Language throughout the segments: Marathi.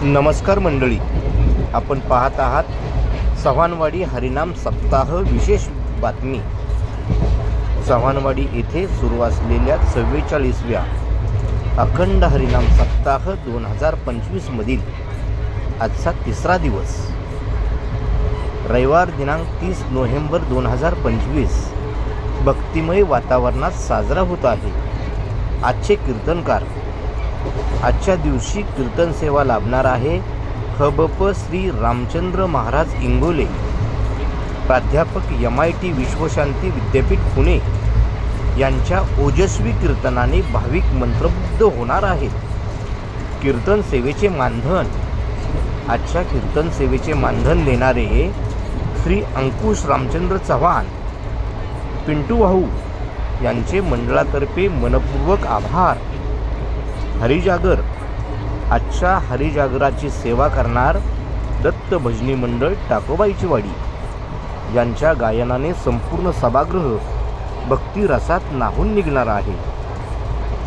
नमस्कार मंडळी, आपण पाहत आहात चव्हाणवाडी हरिनाम सप्ताह विशेष बातमी। चव्हाणवाडी येथे सुरू असलेल्या 44व्या अखंड हरिनाम सप्ताह 2025 मधील आजचा तिसरा दिवस रविवार दिनांक 30 नोव्हेंबर 2025 भक्तिमय वातावरणात साजरा होत आहे। आजचे कीर्तनकार आजच्या दिवशी कीर्तन सेवा लाभणार आहे हबप श्री रामचंद्र महाराज इंगोले, प्राध्यापक MIT विश्वशांती विद्यापीठ पुणे यांच्या ओजस्वी कीर्तनाने भाविक मंत्रमुग्ध होणार आहेत। कीर्तन सेवेचे मानधन आजच्या कीर्तन सेवेचे मानधन देणारे श्री अंकुश रामचंद्र चव्हाण पिंटू भाऊ यांचे मंडळातर्फे मनपूर्वक आभार। हरिजागर आजच्या हरिजागराची सेवा करणार दत्त भजनी मंडळ टाकोबाईची वाडी यांच्या गायनाने संपूर्ण सभागृह भक्ती रसात न्हाऊन निघणार आहे।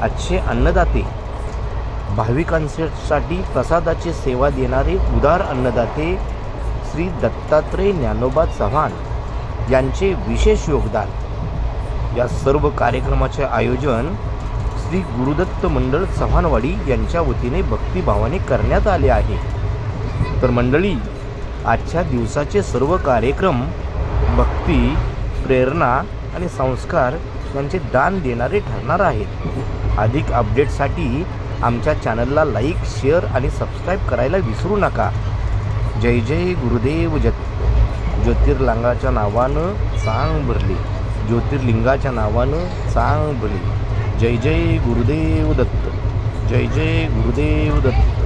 आजचे अन्नदाते भाविकांसाठी प्रसादाची सेवा देणारे उदार अन्नदाते श्री दत्तात्रय ज्ञानोबा चव्हाण यांचे विशेष योगदान। या सर्व कार्यक्रमाचे आयोजन श्री गुरुदत्त मंडळ चव्हाणवाडी यांच्या वतीने भक्तिभावाने करण्यात आले आहे। तर मंडळी, आजच्या दिवसाचे सर्व कार्यक्रम भक्ती, प्रेरणा आणि संस्कार यांचे दान देणारे ठरणार आहेत। अधिक अपडेटसाठी आमच्या चॅनलला लाईक, शेअर आणि सबस्क्राईब करायला विसरू नका। जय जय गुरुदेव ज्योतिर्लिंगाच्या नावानं चांग भरली, ज्योतिर्लिंगाच्या नावानं चांग भरली। जय जय गुरुदेव दत्त, जय जय गुरुदेव दत्त।